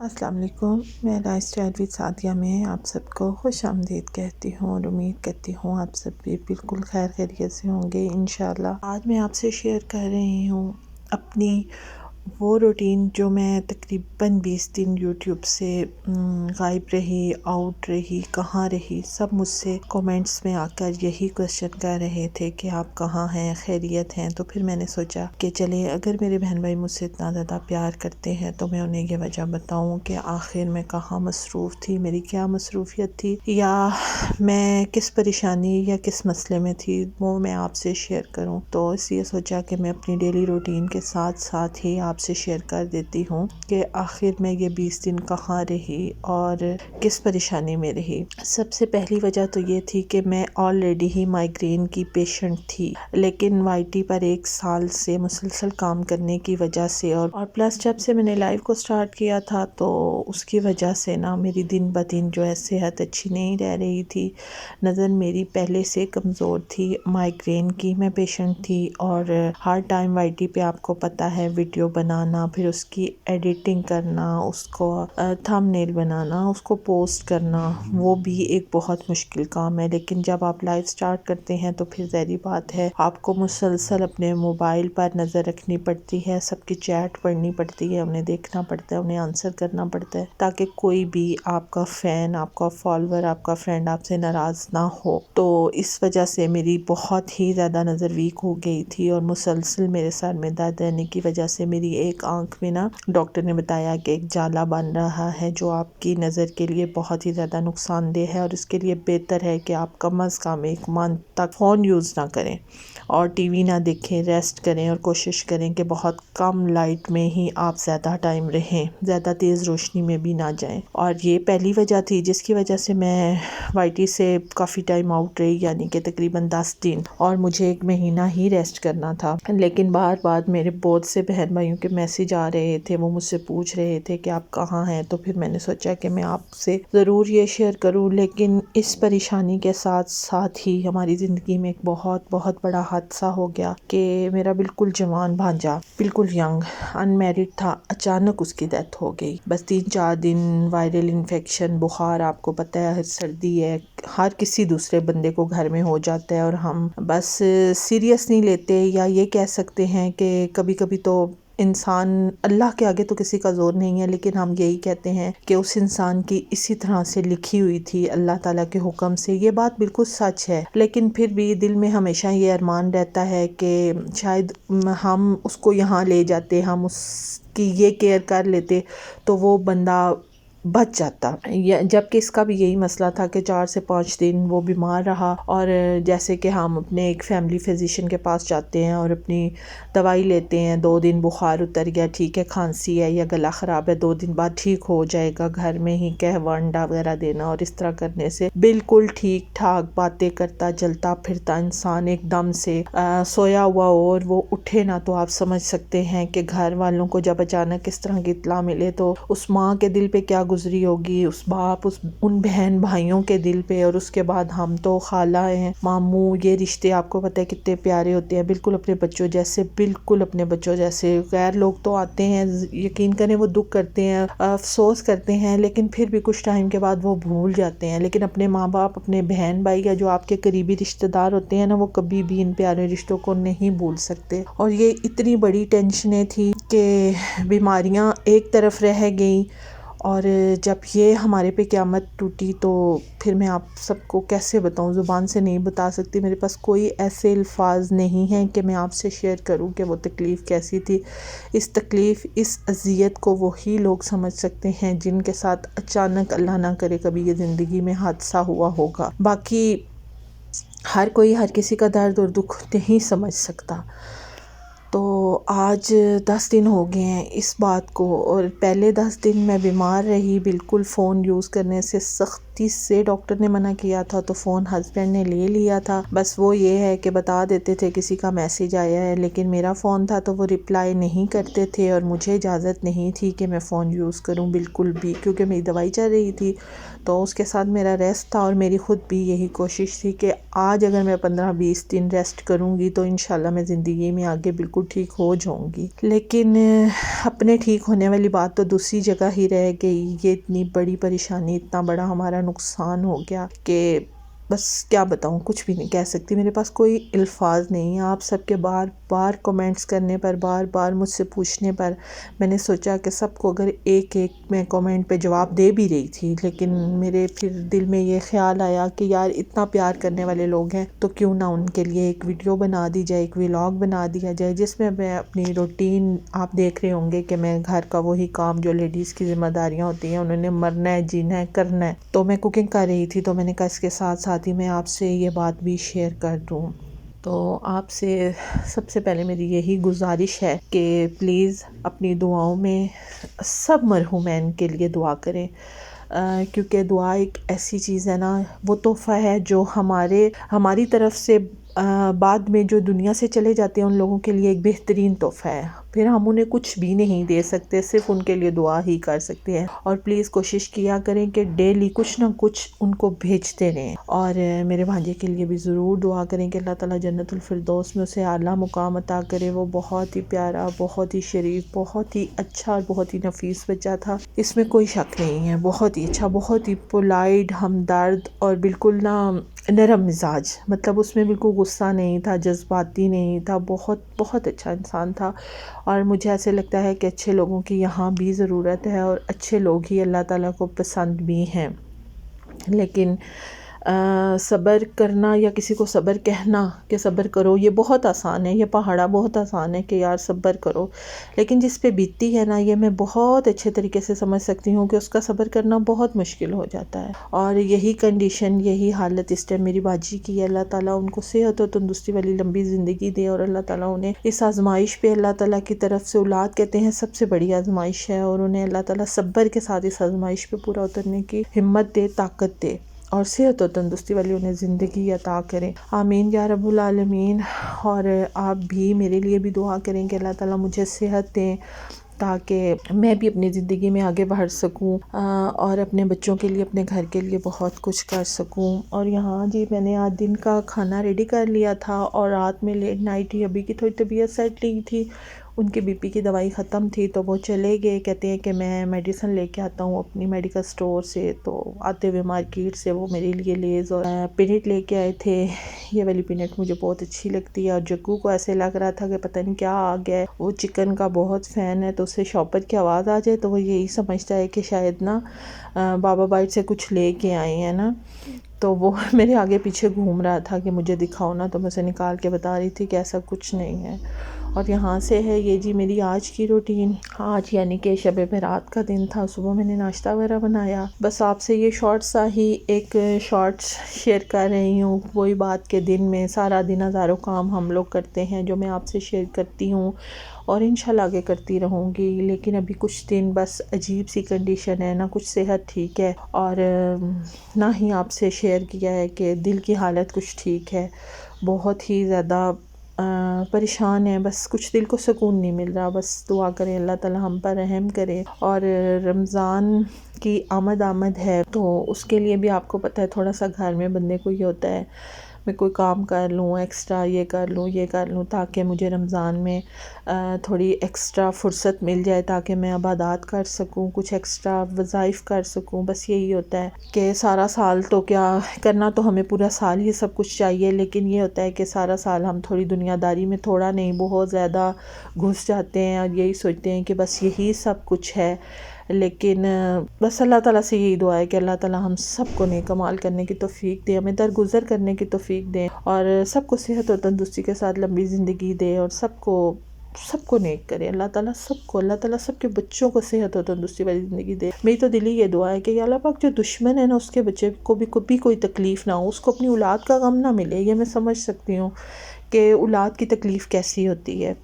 السلام علیکم، میں لائف اسٹائل وتھ سعدیہ میں آپ سب کو خوش آمدید کہتی ہوں اور امید کرتی ہوں آپ سب بھی بالکل خیر خیریت سے ہوں گے انشاءاللہ۔ آج میں آپ سے شیئر کر رہی ہوں اپنی وہ روٹین جو میں تقریباً 20 دن یوٹیوب سے غائب رہی، آؤٹ رہی، کہاں رہی۔ سب مجھ سے کومنٹس میں آ کر یہی کوشچن کر رہے تھے کہ آپ کہاں ہیں، خیریت ہیں۔ تو پھر میں نے سوچا کہ چلے اگر میرے بہن بھائی مجھ سے اتنا زیادہ پیار کرتے ہیں تو میں انہیں یہ وجہ بتاؤں کہ آخر میں کہاں مصروف تھی، میری کیا مصروفیت تھی، یا میں کس پریشانی یا کس مسئلے میں تھی، وہ میں آپ سے شیئر کروں۔ تو اس لیے سوچا کہ میں اپنی ڈیلی روٹین کے ساتھ ساتھ ہی آپ سے شیئر کر دیتی ہوں کہ آخر میں یہ 20 دن کہاں رہی اور کس پریشانی میں رہی۔ سب سے پہلی وجہ تو یہ تھی کہ میں آلریڈی ہی مائیگرین کی پیشنٹ تھی، لیکن وائی ٹی پر 1 سال سے مسلسل کام کرنے کی وجہ سے اور پلس جب سے میں نے لائف کو سٹارٹ کیا تھا تو اس کی وجہ سے نا میری دن بدن جو ہے صحت اچھی نہیں رہ رہی تھی، نظر میری پہلے سے کمزور تھی، مائیگرین کی میں پیشنٹ تھی، اور ہر ٹائم وائی ٹی پہ آپ کو پتہ ہے ویڈیو بنانا، پھر اس کی ایڈیٹنگ کرنا، اس کو تھم نیل بنانا، اس کو پوسٹ کرنا، وہ بھی ایک بہت مشکل کام ہے۔ لیکن جب آپ لائف سٹارٹ کرتے ہیں تو پھر ظاہری بات ہے آپ کو مسلسل اپنے موبائل پر نظر رکھنی پڑتی ہے، سب کی چیٹ پڑھنی پڑتی ہے، انہیں دیکھنا پڑتا ہے، انہیں آنسر کرنا پڑتا ہے تاکہ کوئی بھی آپ کا فین، آپ کا فالوور، آپ کا فرینڈ آپ سے ناراض نہ ہو۔ تو اس وجہ سے میری بہت ہی زیادہ نظر ویک ہو گئی تھی اور مسلسل میرے سر میں درد رہنے کی وجہ سے میری ایک آنکھ میں نا ڈاکٹر نے بتایا کہ ایک جالا بن رہا ہے جو آپ کی نظر کے لیے بہت ہی زیادہ نقصان دہ ہے، اور اس کے لیے بہتر ہے کہ آپ کم از کم 1 منتھ تک فون یوز نہ کریں اور ٹی وی نہ دیکھیں، ریسٹ کریں اور کوشش کریں کہ بہت کم لائٹ میں ہی آپ زیادہ ٹائم رہیں، زیادہ تیز روشنی میں بھی نہ جائیں۔ اور یہ پہلی وجہ تھی جس کی وجہ سے میں وائی ٹی سے کافی ٹائم آؤٹ رہی، یعنی کہ تقریباً 10 دن، اور مجھے 1 مہینہ ہی ریسٹ کرنا تھا۔ لیکن بار بار میرے بہت سے بہن بھائیوں کے میسج آ رہے تھے، وہ مجھ سے پوچھ رہے تھے کہ آپ کہاں ہیں، تو پھر میں نے سوچا کہ میں آپ سے ضرور یہ شیئر کروں۔ لیکن اس پریشانی کے ساتھ ساتھ ہی ہماری زندگی میں ایک بہت بہت بڑا حادثہ ہو گیا کہ میرا بالکل جوان بھانجا، بالکل ینگ ان میرڈ تھا، اچانک اس کی ڈیتھ ہو گئی۔ بس 3-4 دن وائرل انفیکشن، بخار، آپ کو پتہ ہے سردی ہے، ہر کسی دوسرے بندے کو گھر میں ہو جاتا ہے، اور ہم بس سیریس نہیں لیتے، یا یہ کہہ سکتے ہیں کہ کبھی کبھی تو انسان، اللہ کے آگے تو کسی کا زور نہیں ہے، لیکن ہم یہی کہتے ہیں کہ اس انسان کی اسی طرح سے لکھی ہوئی تھی اللہ تعالیٰ کے حکم سے۔ یہ بات بالکل سچ ہے، لیکن پھر بھی دل میں ہمیشہ یہ ارمان رہتا ہے کہ شاید ہم اس کو یہاں لے جاتے، ہم اس کی یہ کیئر کر لیتے تو وہ بندہ بچ جاتا۔ جبکہ اس کا بھی یہی مسئلہ تھا کہ 4 سے 5 دن وہ بیمار رہا، اور جیسے کہ ہم اپنے ایک فیملی فزیشین کے پاس جاتے ہیں اور اپنی دوائی لیتے ہیں، 2 دن بخار اتر گیا، ٹھیک ہے، کھانسی ہے یا گلا خراب ہے، 2 دن بعد ٹھیک ہو جائے گا، گھر میں ہی قہوہ انڈا وغیرہ دینا، اور اس طرح کرنے سے بالکل ٹھیک ٹھاک باتیں کرتا چلتا پھرتا انسان ایک دم سے سویا ہوا اور وہ اٹھے نا، تو آپ سمجھ سکتے ہیں کہ گھر والوں کو جب اچانک اس طرح کی اطلاع ملے تو اس ماں کے دل پہ کیا گزری ہوگی، اس باپ، ان بہن بھائیوں کے دل پہ، اور اس کے بعد ہم تو خالہ ہیں، ماموں، یہ رشتے آپ کو پتہ ہے کتنے پیارے ہوتے ہیں، بالکل اپنے بچوں جیسے، بالکل اپنے بچوں جیسے۔ غیر لوگ تو آتے ہیں، یقین کریں وہ دکھ کرتے ہیں، افسوس کرتے ہیں، لیکن پھر بھی کچھ ٹائم کے بعد وہ بھول جاتے ہیں، لیکن اپنے ماں باپ، اپنے بہن بھائی یا جو آپ کے قریبی رشتہ دار ہوتے ہیں نا، وہ کبھی بھی ان پیارے رشتوں کو نہیں بھول سکتے۔ اور یہ اتنی بڑی ٹینشنیں تھی کہ بیماریاں ایک طرف رہ گئیں، اور جب یہ ہمارے پہ قیامت ٹوٹی تو پھر میں آپ سب کو کیسے بتاؤں، زبان سے نہیں بتا سکتی، میرے پاس کوئی ایسے الفاظ نہیں ہیں کہ میں آپ سے شیئر کروں کہ وہ تکلیف کیسی تھی۔ اس تکلیف، اس اذیت کو وہی لوگ سمجھ سکتے ہیں جن کے ساتھ اچانک اللہ نہ کرے کبھی یہ زندگی میں حادثہ ہوا ہوگا، باقی ہر کوئی ہر کسی کا درد اور دکھ نہیں سمجھ سکتا۔ تو آج 10 دن ہو گئے ہیں اس بات کو، اور پہلے 10 دن میں بیمار رہی، بالکل فون یوز کرنے سے سخت سختی سے ڈاکٹر نے منع کیا تھا تو فون ہسبینڈ نے لے لیا تھا، بس وہ یہ ہے کہ بتا دیتے تھے کسی کا میسج آیا ہے، لیکن میرا فون تھا تو وہ رپلائی نہیں کرتے تھے اور مجھے اجازت نہیں تھی کہ میں فون یوز کروں بالکل بھی، کیونکہ میری دوائی چل رہی تھی تو اس کے ساتھ میرا ریسٹ تھا، اور میری خود بھی یہی کوشش تھی کہ آج اگر میں 15-20 دن ریسٹ کروں گی تو انشاءاللہ میں زندگی میں آگے بالکل ٹھیک ہو جاؤں گی۔ لیکن اپنے ٹھیک ہونے والی بات تو دوسری جگہ ہی رہ گئی، یہ اتنی بڑی پریشانی، اتنا بڑا ہمارا نقصان ہو گیا کہ بس کیا بتاؤں، کچھ بھی نہیں کہہ سکتی، میرے پاس کوئی الفاظ نہیں۔ آپ سب کے بار بار کمنٹس کرنے پر، بار بار مجھ سے پوچھنے پر میں نے سوچا کہ سب کو اگر ایک ایک میں کمنٹ پہ جواب دے بھی رہی تھی، لیکن میرے پھر دل میں یہ خیال آیا کہ یار اتنا پیار کرنے والے لوگ ہیں تو کیوں نہ ان کے لیے ایک ویڈیو بنا دی جائے، ایک ولاگ بنا دیا جائے، جس میں میں اپنی روٹین، آپ دیکھ رہے ہوں گے کہ میں گھر کا وہی کام جو لیڈیز کی ذمہ داریاں ہوتی ہیں، انہوں نے مرنا ہے، جینا ہے، کرنا ہے، تو میں کوکنگ کر رہی تھی تو میں نے کہا اس کے ساتھ ساتھ ہی میں آپ سے یہ بات بھی شیئر کر دوں۔ تو آپ سے سب سے پہلے میری یہی گزارش ہے کہ پلیز اپنی دعاؤں میں سب مرحومین کے لیے دعا کریں، کیونکہ دعا ایک ایسی چیز ہے نا، وہ تحفہ ہے جو ہماری طرف سے بعد میں جو دنیا سے چلے جاتے ہیں ان لوگوں کے لیے ایک بہترین تحفہ ہے، پھر ہم انہیں کچھ بھی نہیں دے سکتے، صرف ان کے لیے دعا ہی کر سکتے ہیں۔ اور پلیز کوشش کیا کریں کہ ڈیلی کچھ نہ کچھ ان کو بھیجتے رہیں، اور میرے بھانجے کے لیے بھی ضرور دعا کریں کہ اللہ تعالیٰ جنت الفردوس میں اسے اعلیٰ مقام عطا کرے۔ وہ بہت ہی پیارا، بہت ہی شریف، بہت ہی اچھا اور بہت ہی نفیس بچہ تھا، اس میں کوئی شک نہیں ہے، بہت ہی اچھا، بہت ہی پولائٹ، ہمدرد اور بالکل نا نرم مزاج، مطلب اس میں بالکل غصہ نہیں تھا، جذباتی نہیں تھا، بہت بہت اچھا انسان تھا۔ اور مجھے ایسے لگتا ہے کہ اچھے لوگوں کی یہاں بھی ضرورت ہے، اور اچھے لوگ ہی اللہ تعالیٰ کو پسند بھی ہیں۔ لیکن صبر کرنا یا کسی کو صبر کہنا کہ صبر کرو، یہ بہت آسان ہے، یہ پہاڑا بہت آسان ہے کہ یار صبر کرو، لیکن جس پہ بیتتی ہے نا، یہ میں بہت اچھے طریقے سے سمجھ سکتی ہوں کہ اس کا صبر کرنا بہت مشکل ہو جاتا ہے۔ اور یہی کنڈیشن، یہی حالت اس ٹائم میری باجی کی ہے۔ اللہ تعالیٰ ان کو صحت و تندرستی والی لمبی زندگی دے، اور اللہ تعالیٰ انہیں اس آزمائش پہ، اللہ تعالیٰ کی طرف سے اولاد کہتے ہیں سب سے بڑی آزمائش ہے، اور انہیں اللہ تعالیٰ صبر کے ساتھ اس آزمائش پہ پورا اترنے کی ہمت دے، طاقت دے، اور صحت و تندرستی والی انہیں زندگی عطا کریں، آمین یا رب العالمین۔ اور آپ بھی میرے لیے بھی دعا کریں کہ اللہ تعالیٰ مجھے صحت دیں تاکہ میں بھی اپنی زندگی میں آگے بڑھ سکوں، اور اپنے بچوں کے لیے، اپنے گھر کے لیے بہت کچھ کر سکوں۔ اور یہاں جی میں نے آج دن کا کھانا ریڈی کر لیا تھا، اور رات میں لیٹ نائٹ ہی ابھی کی تھوڑی طبیعت سیٹ نہیں تھی، ان کی بی پی کی دوائی ختم تھی تو وہ چلے گئے، کہتے ہیں کہ میں میڈیسن لے کے آتا ہوں اپنی میڈیکل سٹور سے، تو آتے ہوئے مارکیٹ سے وہ میرے لیے لیز اور پینٹ لے کے آئے تھے۔ یہ والی پینٹ مجھے بہت اچھی لگتی ہے، اور جگو کو ایسے لگ رہا تھا کہ پتہ نہیں کیا آ گیا ہے، وہ چکن کا بہت فین ہے، تو اسے شاپر کی آواز آ جائے تو وہ یہی سمجھتا ہے کہ شاید نا بابا بائٹ سے کچھ لے کے آئے ہیں نا، تو وہ میرے آگے پیچھے گھوم رہا تھا کہ مجھے دکھاؤ نا، تو میں اسے نکال کے بتا رہی تھی کہ ایسا کچھ نہیں ہے۔ اور یہاں سے ہے یہ جی میری آج کی روٹین، آج یعنی کہ شب برات کا دن تھا، صبح میں نے ناشتہ وغیرہ بنایا، بس آپ سے یہ شارٹ سا ہی ایک شارٹس شیئر کر رہی ہوں، وہی بات کے دن میں سارا دن ہزاروں کام ہم لوگ کرتے ہیں جو میں آپ سے شیئر کرتی ہوں، اور انشاءاللہ آگے کرتی رہوں گی، لیکن ابھی کچھ دن بس عجیب سی کنڈیشن ہے، نہ کچھ صحت ٹھیک ہے، اور نہ ہی آپ سے شیئر کیا ہے کہ دل کی حالت کچھ ٹھیک ہے، بہت ہی زیادہ پریشان ہے، بس کچھ دل کو سکون نہیں مل رہا۔ بس دعا کریں اللہ تعالیٰ ہم پر رحم کرے، اور رمضان کی آمد ہے تو اس کے لیے بھی آپ کو پتہ ہے تھوڑا سا گھر میں بندے کو یہ ہوتا ہے میں کوئی کام کر لوں، ایکسٹرا یہ کر لوں تاکہ مجھے رمضان میں تھوڑی ایکسٹرا فرصت مل جائے، تاکہ میں عبادات کر سکوں، کچھ ایکسٹرا وظائف کر سکوں۔ بس یہی ہوتا ہے کہ سارا سال تو کیا کرنا، تو ہمیں پورا سال ہی سب کچھ چاہیے، لیکن یہ ہوتا ہے کہ سارا سال ہم تھوڑی دنیا داری میں تھوڑا نہیں بہت زیادہ گھس جاتے ہیں، اور یہی سوچتے ہیں کہ بس یہی سب کچھ ہے، لیکن بس اللہ تعالیٰ سے یہی دعا ہے کہ اللہ تعالیٰ ہم سب کو نیک اعمال کرنے کی توفیق دے، ہمیں درگزر کرنے کی توفیق دے، اور سب کو صحت و تندرستی کے ساتھ لمبی زندگی دے، اور سب کو نیک کرے اللہ تعالیٰ، اللہ تعالیٰ سب کے بچوں کو صحت و تندرستی والی زندگی دے۔ میری تو دلی یہ دعا ہے کہ یا اللہ پاک جو دشمن ہے نا، اس کے بچے کو بھی کبھی کوئی تکلیف نہ ہو، اس کو اپنی اولاد کا غم نہ ملے۔ یہ میں سمجھ سکتی ہوں کہ اولاد کی تکلیف کیسی ہوتی ہے،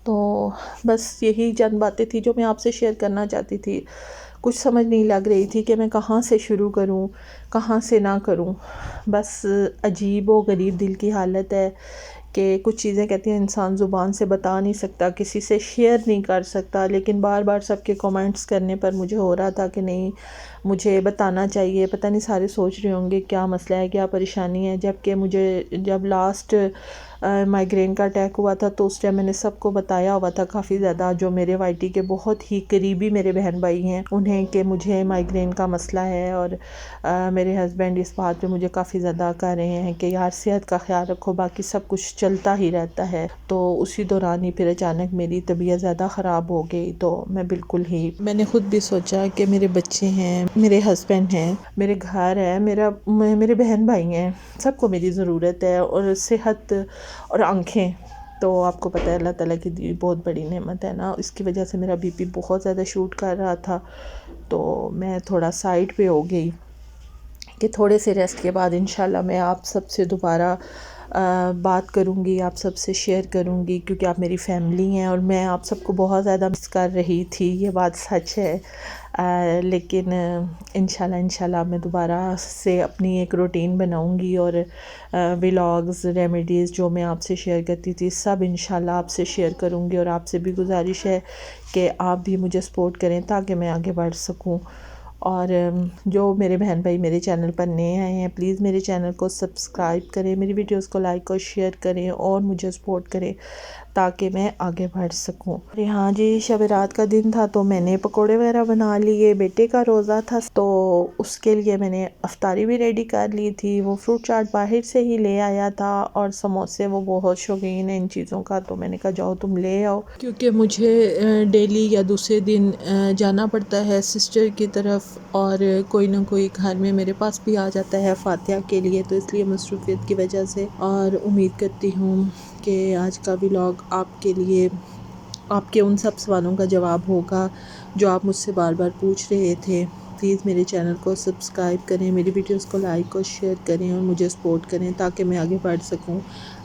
تو بس یہی چند باتیں تھی جو میں آپ سے شیئر کرنا چاہتی تھی. کچھ سمجھ نہیں لگ رہی تھی کہ میں کہاں سے شروع کروں کہاں سے نہ کروں. بس عجیب و غریب دل کی حالت ہے کہ کچھ چیزیں کہتی ہیں انسان زبان سے بتا نہیں سکتا، کسی سے شیئر نہیں کر سکتا، لیکن بار بار سب کے کامنٹس کرنے پر مجھے ہو رہا تھا کہ نہیں، مجھے بتانا چاہیے. پتہ نہیں سارے سوچ رہے ہوں گے کیا مسئلہ ہے، کیا پریشانی ہے، جبکہ مجھے جب لاسٹ مائیگرین کا اٹیک ہوا تھا تو اس ٹائم میں نے سب کو بتایا ہوا تھا، کافی زیادہ جو میرے وائی ٹی کے بہت ہی قریبی میرے بہن بھائی ہیں انہیں، کہ مجھے مائیگرین کا مسئلہ ہے. اور میرے ہسبینڈ اس بات پہ مجھے کافی زیادہ کہہ رہے ہیں کہ یار صحت کا خیال رکھو، باقی سب کچھ چلتا ہی رہتا ہے. تو اسی دوران ہی پھر اچانک میری طبیعت زیادہ خراب ہو گئی. تو میں نے خود بھی سوچا کہ میرے بچے ہیں، میرے ہسبینڈ ہیں، میرے گھر ہے، میرے بہن بھائی ہیں، سب کو میری ضرورت ہے، اور صحت اور آنکھیں تو آپ کو پتہ ہے اللہ تعالیٰ کی دی بہت بڑی نعمت ہے نا. اس کی وجہ سے میرا بی پی بہت زیادہ شوٹ کر رہا تھا. تو میں تھوڑا سائڈ پہ ہو گئی کہ تھوڑے سے ریسٹ کے بعد انشاءاللہ میں آپ سب سے دوبارہ بات کروں گی، آپ سب سے شیئر کروں گی، کیونکہ آپ میری فیملی ہیں اور میں آپ سب کو بہت زیادہ مس کر رہی تھی، یہ بات سچ ہے. لیکن انشاءاللہ میں دوبارہ سے اپنی ایک روٹین بناؤں گی، اور ولاگز، ریمیڈیز جو میں آپ سے شیئر کرتی تھی سب انشاءاللہ آپ سے شیئر کروں گی. اور آپ سے بھی گزارش ہے کہ آپ بھی مجھے سپورٹ کریں تاکہ میں آگے بڑھ سکوں. اور جو میرے بہن بھائی میرے چینل پر نئے آئے ہیں پلیز میرے چینل کو سبسکرائب کریں، میری ویڈیوز کو لائک اور شیئر کریں، اور مجھے سپورٹ کریں تاکہ میں آگے بڑھ سکوں. ہاں جی، شب رات کا دن تھا تو میں نے پکوڑے وغیرہ بنا لیے، بیٹے کا روزہ تھا تو اس کے لیے میں نے افطاری بھی ریڈی کر لی تھی. وہ فروٹ چاٹ باہر سے ہی لے آیا تھا، اور سموسے، وہ بہت شوقین ہیں ان چیزوں کا، تو میں نے کہا جاؤ تم لے آؤ، کیونکہ مجھے ڈیلی یا دوسرے دن جانا پڑتا ہے سسٹر کی طرف، اور کوئی نہ کوئی گھر میں میرے پاس بھی آ جاتا ہے فاتحہ کے لیے، تو اس لیے مصروفیت کی وجہ سے. اور امید کرتی ہوں کہ آج کا ولاگ آپ کے لیے، آپ کے ان سب سوالوں کا جواب ہوگا جو آپ مجھ سے بار بار پوچھ رہے تھے. پلیز میرے چینل کو سبسکرائب کریں، میری ویڈیوز کو لائک اور شیئر کریں، اور مجھے سپورٹ کریں تاکہ میں آگے بڑھ سکوں.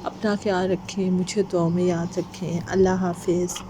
اپنا خیال رکھیں، مجھے دعاؤں میں یاد رکھیں. اللہ حافظ.